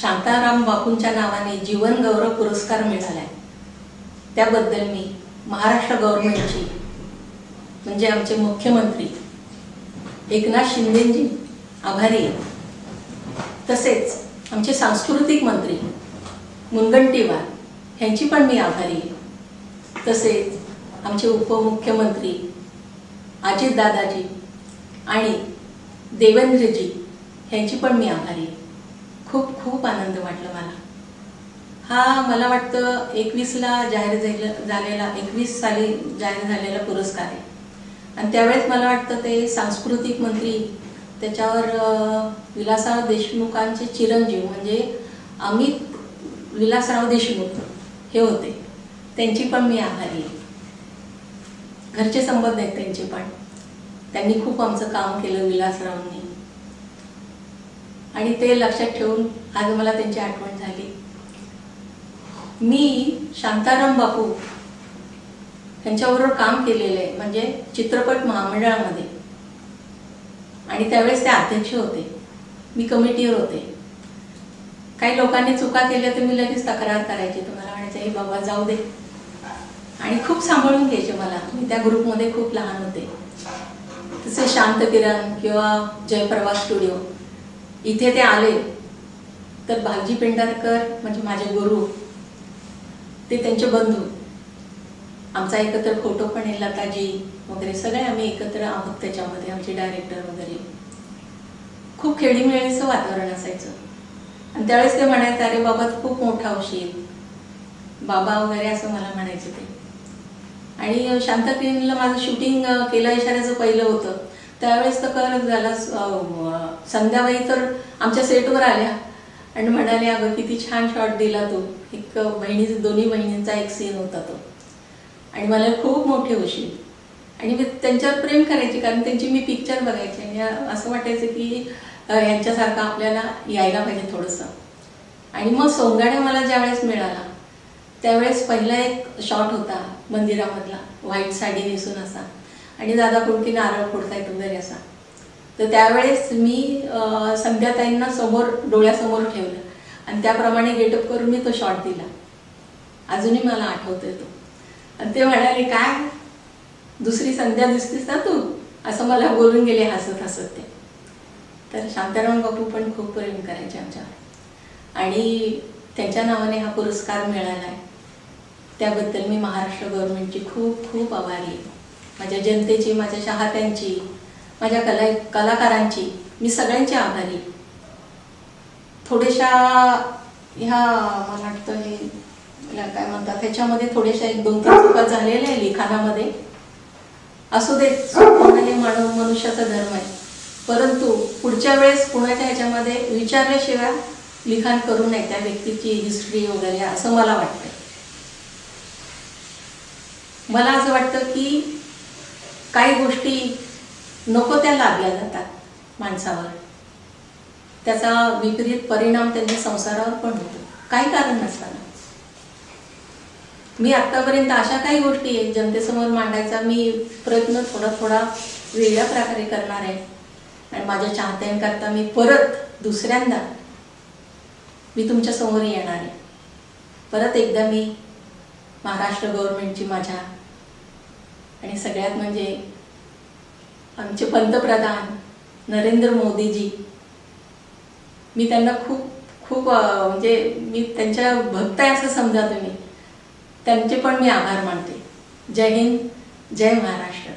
शांताराम बापूंच्या नावाने जीवन गौरव पुरस्कार मिळालाय, त्याबद्दल मी महाराष्ट्र गव्हर्नमेंटची म्हणजे आमचे मुख्यमंत्री एकनाथ शिंदेजी आभारी आहे। तसेच आमचे सांस्कृतिक मंत्री मुनगंटीवार यांची पण मी आभारी आहे। तसेच आमचे उपमुख्यमंत्री अजित दादाजी आणि देवेंद्रजी यांची पण मी आभारी आहे। खूप खूप आनंद वाटला मला। हा मला वाटतं 21 ला जाहीर झालेला 21 साली जाहीर झालेला पुरस्कार आहे आणि त्यावेळेस मला वाटतं ते सांस्कृतिक मंत्री त्याच्यावर विलासराव देशमुखांचे चिरंजीव म्हणजे अमित विलासराव देशमुख हे होते, त्यांची पण मी आभारी आहे। घरचे संबंध आहेत त्यांचे पण, त्यांनी खूप आमचं काम केलं विलासरावांनी आणि ते लक्षात ठेवून आज मला त्यांची आठवण झाली। मी शांताराम बापू यांच्याबरोबर काम केलेलं आहे म्हणजे चित्रपट महामंडळामध्ये आणि त्यावेळेस ते अध्यक्ष होते, मी कमिटीवर होते। काही लोकांनी चुका केल्या तर मी लगेच तक्रार करायची, तर मला म्हणायचं हे बाबा जाऊ दे आणि खूप सांभाळून घ्यायचे मला। मी त्या ग्रुपमध्ये खूप लहान होते। तसे शांत किरण किंवा जयप्रभा स्टुडिओ इथे ते आले तर भालजी पेंढारकर म्हणजे माझे गुरु, ते त्यांचे बंधू, आमचा एकत्र फोटो पण आहे, लताजी वगैरे सगळे आम्ही एकत्र आहोत त्याच्यामध्ये, आमचे डायरेक्टर वगैरे। खूप खेळीमेळीचं वातावरण असायचं आणि त्यावेळेस ते म्हणायचे अरे बाबा खूप मोठा होशील बाबा वगैरे असं मला म्हणायचं ते। आणि शांत किरणला माझं शूटिंग केला इशाऱ्याचं पहिलं होतं त्यावेळेस तर कर झाला, संध्याबाई तर आमच्या सेटवर आल्या आणि म्हणाले अगं किती छान शॉट दिला तू। एक दोन्ही बहिणींचा एक सीन होता तो आणि मला खूप मोठे होशील आणि मी त्यांच्यावर प्रेम करायचे कारण त्यांची मी पिक्चर बघायचे आणि असं वाटायचं की यांच्यासारखं आपल्याला यायला पाहिजे थोडंसं। आणि मग सोंगाड्या मला ज्यावेळेस मिळाला त्यावेळेस पहिला एक शॉट होता मंदिरामधला, व्हाईट साडी नेसून असा आणि दादा कुणकी नारळ फोडतायत वगैरे असा। तर त्यावेळेस मी संध्याताईंना समोर डोळ्यासमोर ठेवलं आणि त्याप्रमाणे गेटअप करून मी तो शॉट दिला, अजूनही मला आठवतोय तो। आणि ते म्हणाले काय दुसरी संध्या दिसतीस ना तू, असं मला बोलून गेले हसत हसत ते। तर शांताराम बापू पण खूप प्रेम करायचे आमच्यावर आणि त्यांच्या नावाने हा पुरस्कार मिळाला आहे, त्याबद्दल मी महाराष्ट्र गव्हर्नमेंटची खूप खूप आभारी आहे। माझ्या जनतेची, माझ्या चाहत्यांची, माझ्या कलाकारांची मी सगळ्यांची आभारी। थोड्याशा ह्या मला वाटतं हे काय म्हणतात ह्याच्यामध्ये थोड्याशा 1-2-3 चुका झालेल्या आहे लिखाणामध्ये, असू दे, हे मनुष्याचा धर्म आहे। परंतु पुढच्या वेळेस कुणाच्या ह्याच्यामध्ये विचारल्याशिवाय लिखाण करू नये त्या व्यक्तीची हिस्ट्री वगैरे, असं मला वाटतं। मला असं वाटतं की काही गोष्टी नको त्या लादल्या जातात माणसावर, त्याचा विपरीत परिणाम त्यांच्या संसारावर पण होतो काही कारण नसताना। मी आतापर्यंत अशा काही गोष्टी आहेत जनतेसमोर मांडायचा मी प्रयत्न थोडा वेगळ्या प्रकारे करणार आहे आणि माझ्या चाहत्यांकरता मी परत दुसऱ्यांदा मी तुमच्या समोर येणार आहे। परत एकदा मी महाराष्ट्र गव्हर्नमेंटची माझ्या आणि सगळ्यात म्हणजे आमचे पंतप्रधान नरेंद्र मोदीजी, मी त्यांना खूप खूप म्हणजे मी त्यांच्या भक्त आहे असं समजा तुम्ही, त्यांचे पण मी आभार मानते। जय हिंद, जय महाराष्ट्र।